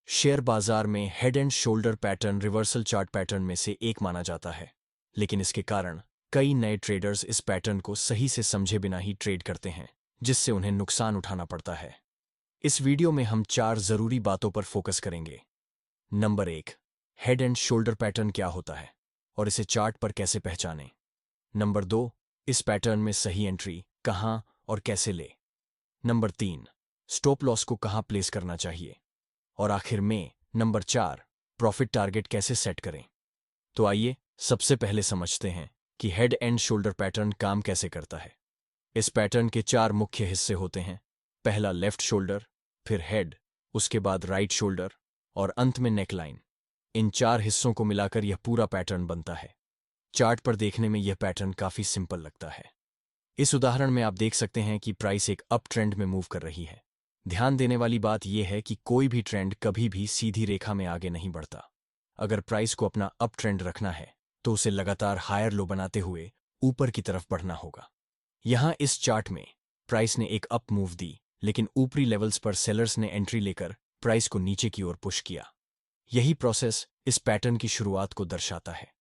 Share बाजार में head and shoulder pattern reversal chart pattern में से एक माना जाता है, लेकिन इसके कारण कई नए ट्रेडर्स इस पैटर्न को सही से समझे बिना ही ट्रेड करते हैं, जिससे उन्हें नुकसान उठाना पड़ता है। इस वीडियो में हम 4 जरूरी बातों पर फोकस करेंगे। Number 1, head and shoulder pattern क्या होता है और इसे चार्ट पर कैसे पहचानें। नंबर 2, इस पैटर्न में सही एंट्री कहां और कैसे ले। नंबर 3, स्टॉप लॉस को कहां प्लेस करना चाहिए। और आखिर में नंबर 4, प्रॉफिट टारगेट कैसे सेट करें। तो आइए सबसे पहले समझते हैं कि हेड एंड शोल्डर पैटर्न काम कैसे करता है। इस पैटर्न के 4 मुख्य हिस्से होते हैं। पहला लेफ्ट शोल्डर, फिर हेड, उसके बाद राइट शोल्डर और अंत में नेकलाइन। इन 4 हिस्सों को मिलाकर यह पूरा पैटर्न बनता है। चार्ट पर देखने में यह पैटर्न काफी सिंपल लगता है। इस उदाहरण में आप देख सकते हैं कि प्राइस एक अप ट्रेंड में मूव कर रही है। ध्यान देने वाली बात यह है कि कोई भी ट्रेंड कभी भी सीधी रेखा में आगे नहीं बढ़ता। अगर प्राइस को अपना अप ट्रेंड रखना है तो उसे लगातार हायर लो बनाते हुए ऊपर की तरफ बढ़ना होगा। यहां इस चार्ट में प्राइस ने एक अप मूव दी, लेकिन ऊपरी लेवल्स पर सेलर्स ने एंट्री लेकर प्राइस को नीचे की ओर पुश किया। यही प्रोसेस इस पैटर्न की शुरुआत को दर्शाता है।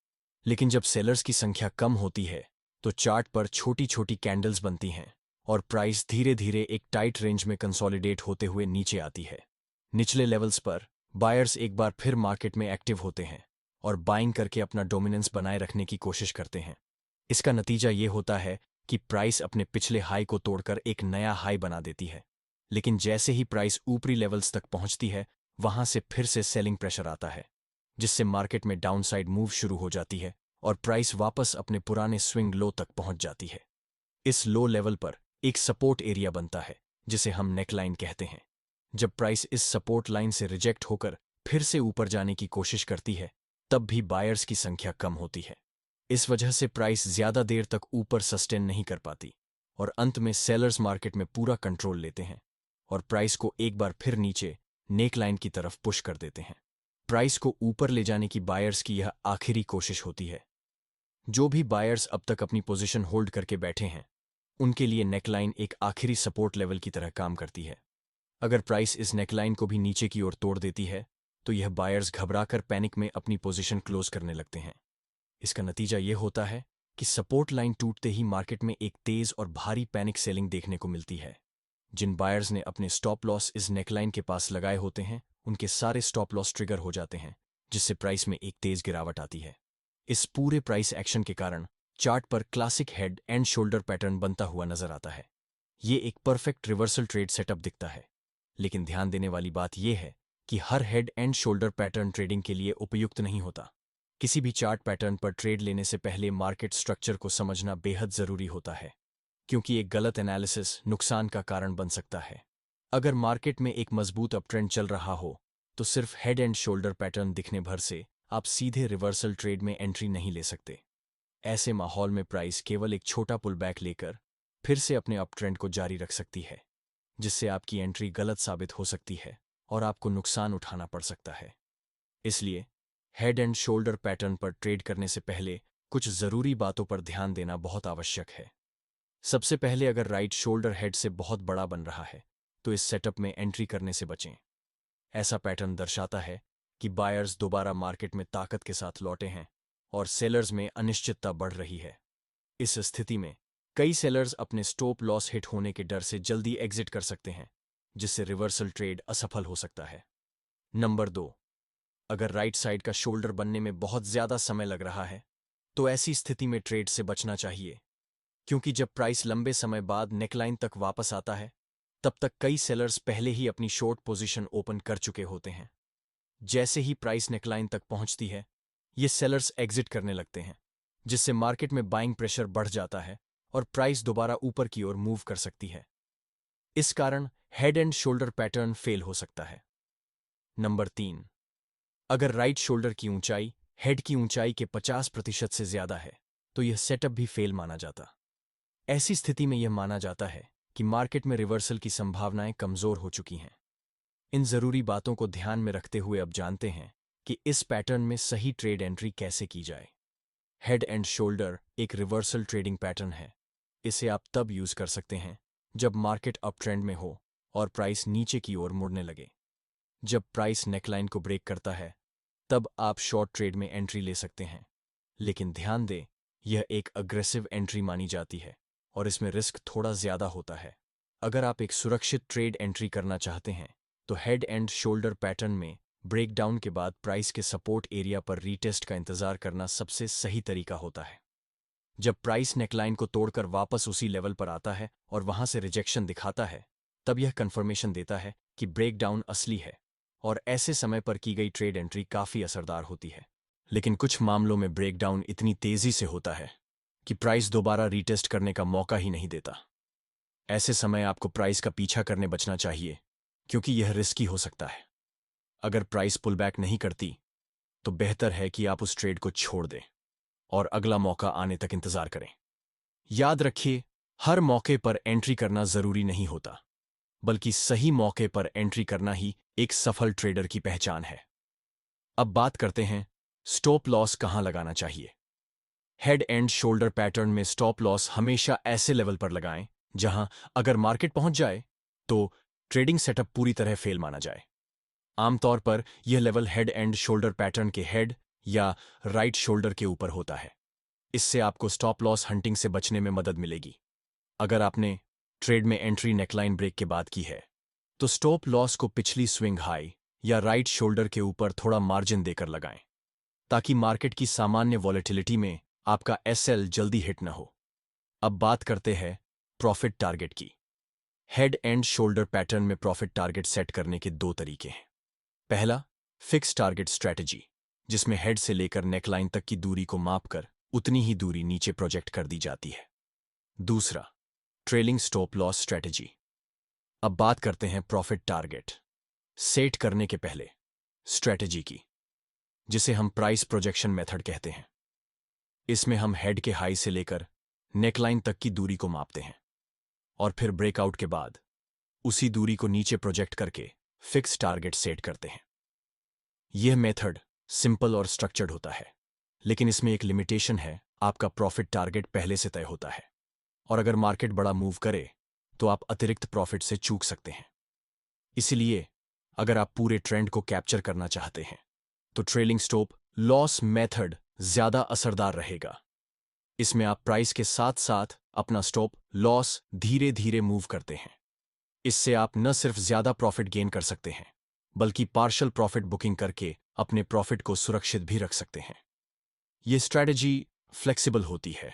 लेकिन जब सेलर्स की संख्या कम होती है तो चार्ट पर छोटी छोटी कैंडल्स बनती हैं और प्राइस धीरे धीरे एक टाइट रेंज में कंसोलिडेट होते हुए नीचे आती है। निचले लेवल्स पर बायर्स एक बार फिर मार्केट में एक्टिव होते हैं और बाइंग करके अपना डोमिनेंस बनाए रखने की कोशिश करते हैं। इसका नतीजा ये होता है कि प्राइस अपने पिछले हाई को तोड़कर एक नया हाई बना देती है। लेकिन जैसे ही प्राइस ऊपरी लेवल्स तक पहुंचती है, वहां से फिर से सेलिंग प्रेशर आता है, जिससे मार्केट में डाउनसाइड मूव शुरू हो जाती है और प्राइस वापस अपने पुराने स्विंग लो तक पहुंच जाती है। इस लो लेवल पर एक सपोर्ट एरिया बनता है, जिसे हम नेकलाइन कहते हैं। जब प्राइस इस सपोर्ट लाइन से रिजेक्ट होकर फिर से ऊपर जाने की कोशिश करती है, तब भी बायर्स की संख्या कम होती है। इस वजह से प्राइस ज्यादा देर तक ऊपर सस्टेन नहीं कर पाती और अंत में सेलर्स मार्केट में पूरा कंट्रोल लेते हैं और प्राइस को एक बार फिर नीचे नेकलाइन की तरफ पुश कर देते हैं। प्राइस को ऊपर ले जाने की बायर्स की यह आखिरी कोशिश होती है। जो भी बायर्स अब तक अपनी पोजीशन होल्ड करके बैठे हैं, उनके लिए नेकलाइन एक आखिरी सपोर्ट लेवल की तरह काम करती है। अगर प्राइस इस नेकलाइन को भी नीचे की ओर तोड़ देती है तो यह बायर्स घबराकर पैनिक में अपनी पोजीशन क्लोज करने लगते हैं। इसका नतीजा यह होता है कि सपोर्ट लाइन टूटते ही मार्केट में एक तेज और भारी पैनिक सेलिंग देखने को मिलती है। जिन बायर्स ने अपने स्टॉप लॉस इस नेकलाइन के पास लगाए होते हैं, उनके सारे स्टॉप लॉस ट्रिगर हो जाते हैं, जिससे प्राइस में एक तेज गिरावट आती है। इस पूरे प्राइस एक्शन के कारण चार्ट पर classic head and shoulder pattern बनता हुआ नजर आता है। ये एक परफेक्ट रिवर्सल ट्रेड सेटअप दिखता है। लेकिन ध्यान देने वाली बात यह है कि हर head and shoulder pattern trading के लिए उपयुक्त नहीं होता। किसी भी चार्ट पैटर्न पर ट्रेड लेने से पहले मार्केट स्ट्रक्चर को समझना बेहद जरूरी होता है, क्योंकि एक गलत एनालिसिस नुकसान का कारण बन सकता है। अगर मार्केट में एक मजबूत अपट्रेंड चल रहा हो तो सिर्फ हेड एंड शोल्डर पैटर्न दिखने भर से आप सीधे रिवर्सल ट्रेड में एंट्री नहीं ले सकते। ऐसे माहौल में प्राइस केवल एक छोटा पुल बैक लेकर फिर से अपने अप ट्रेंड को जारी रख सकती है, जिससे आपकी एंट्री गलत साबित हो सकती है और आपको नुकसान उठाना पड़ सकता है। इसलिए हेड एंड शोल्डर पैटर्न पर ट्रेड करने से पहले कुछ जरूरी बातों पर ध्यान देना बहुत आवश्यक है। सबसे पहले, अगर राइट शोल्डर हेड से बहुत बड़ा बन रहा है तो इस सेटअप में एंट्री करने से बचें। ऐसा पैटर्न दर्शाता है कि बायर्स दोबारा मार्केट में ताकत के साथ लौटे हैं और सेलर्स में अनिश्चितता बढ़ रही है। इस स्थिति में कई सेलर्स अपने स्टॉप लॉस हिट होने के डर से जल्दी एग्जिट कर सकते हैं, जिससे रिवर्सल ट्रेड असफल हो सकता है। नंबर 2, अगर राइट साइड का शोल्डर बनने में बहुत ज्यादा समय लग रहा है तो ऐसी स्थिति में ट्रेड से बचना चाहिए, क्योंकि जब प्राइस लंबे समय बाद नेकलाइन तक वापस आता है, तब तक कई सेलर्स पहले ही अपनी शॉर्ट पोजीशन ओपन कर चुके होते हैं। जैसे ही प्राइस नेकलाइन तक पहुंचती है, ये सेलर्स एग्जिट करने लगते हैं, जिससे मार्केट में बाइंग प्रेशर बढ़ जाता है और प्राइस दोबारा ऊपर की ओर मूव कर सकती है। इस कारण head and shoulder pattern fail हो सकता है। नंबर 3, अगर राइट शोल्डर की ऊंचाई हेड की ऊंचाई के 50% से ज्यादा है तो यह सेटअप भी फेल माना जाता। ऐसी स्थिति में यह माना जाता है कि मार्केट में रिवर्सल की संभावनाएं कमजोर हो चुकी हैं। इन जरूरी बातों को ध्यान में रखते हुए अब जानते हैं कि इस पैटर्न में सही ट्रेड एंट्री कैसे की जाए। हेड एंड शोल्डर एक रिवर्सल ट्रेडिंग पैटर्न है। इसे आप तब यूज कर सकते हैं जब मार्केट अप ट्रेंड में हो और प्राइस नीचे की ओर मुड़ने लगे। जब प्राइस नेकलाइन को ब्रेक करता है तब आप शॉर्ट ट्रेड में एंट्री ले सकते हैं, लेकिन ध्यान दें यह एक अग्रेसिव एंट्री मानी जाती है और इसमें रिस्क थोड़ा ज्यादा होता है। अगर आप एक सुरक्षित ट्रेड एंट्री करना चाहते हैं तो हेड एंड शोल्डर पैटर्न में ब्रेकडाउन के बाद प्राइस के सपोर्ट एरिया पर रीटेस्ट का इंतजार करना सबसे सही तरीका होता है। जब प्राइस नेकलाइन को तोड़कर वापस उसी लेवल पर आता है और वहां से रिजेक्शन दिखाता है तब यह कंफर्मेशन देता है कि ब्रेकडाउन असली है और ऐसे समय पर की गई ट्रेड एंट्री काफी असरदार होती है। लेकिन कुछ मामलों में ब्रेकडाउन इतनी तेजी से होता है कि प्राइस दोबारा रीटेस्ट करने का मौका ही नहीं देता। ऐसे समय आपको प्राइस का पीछा करने बचना चाहिए क्योंकि यह रिस्की हो सकता है। अगर प्राइस पुल बैक नहीं करती तो बेहतर है कि आप उस ट्रेड को छोड़ दें और अगला मौका आने तक इंतजार करें। याद रखिए, हर मौके पर एंट्री करना जरूरी नहीं होता, बल्कि सही मौके पर एंट्री करना ही एक सफल ट्रेडर की पहचान है। अब बात करते हैं स्टॉप लॉस कहां लगाना चाहिए। हेड एंड शोल्डर पैटर्न में स्टॉप लॉस हमेशा ऐसे लेवल पर लगाएं जहां अगर मार्केट पहुंच जाए तो ट्रेडिंग सेटअप पूरी तरह फेल माना जाए। आमतौर पर यह level head and shoulder pattern के हेड या राइट शोल्डर के ऊपर होता है। इससे आपको स्टॉप लॉस हंटिंग से बचने में मदद मिलेगी। अगर आपने ट्रेड में एंट्री नेकलाइन ब्रेक के बाद की है तो स्टॉप लॉस को पिछली स्विंग हाई या राइट शोल्डर के ऊपर थोड़ा मार्जिन देकर लगाएं ताकि मार्केट की सामान्य वॉलेटिलिटी में आपका एसएल जल्दी हिट न हो। अब बात करते हैं प्रॉफिट टारगेट की। हेड एंड शोल्डर पैटर्न में प्रॉफिट टारगेट सेट करने के दो तरीके हैं। पहला, फिक्स टारगेट स्ट्रैटेजी, जिसमें हेड से लेकर नेकलाइन तक की दूरी को मापकर उतनी ही दूरी नीचे प्रोजेक्ट कर दी जाती है। दूसरा, ट्रेलिंग स्टॉप लॉस स्ट्रैटेजी। अब बात करते हैं प्रॉफिट टारगेट सेट करने के पहले स्ट्रैटेजी की, जिसे हम प्राइस प्रोजेक्शन मेथड कहते हैं। इसमें हम हेड के हाई से लेकर नेकलाइन तक की दूरी को मापते हैं और फिर ब्रेकआउट के बाद उसी दूरी को नीचे प्रोजेक्ट करके फिक्स टारगेट सेट करते हैं। यह मेथड सिंपल और स्ट्रक्चर्ड होता है, लेकिन इसमें एक लिमिटेशन है। आपका प्रॉफिट टारगेट पहले से तय होता है और अगर मार्केट बड़ा मूव करे तो आप अतिरिक्त प्रॉफिट से चूक सकते हैं। इसलिए अगर आप पूरे ट्रेंड को कैप्चर करना चाहते हैं तो ट्रेलिंग स्टॉप लॉस मेथड ज्यादा असरदार रहेगा। इसमें आप प्राइस के साथ साथ अपना स्टॉप लॉस धीरे धीरे मूव करते हैं। इससे आप न सिर्फ ज्यादा प्रॉफिट गेन कर सकते हैं बल्कि पार्शियल प्रॉफिट बुकिंग करके अपने प्रॉफिट को सुरक्षित भी रख सकते हैं। यह स्ट्रैटेजी फ्लेक्सिबल होती है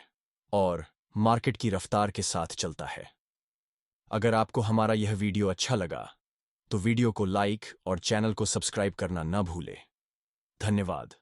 और मार्केट की रफ्तार के साथ चलता है। अगर आपको हमारा यह वीडियो अच्छा लगा तो वीडियो को लाइक और चैनल को सब्सक्राइब करना न भूलें। धन्यवाद।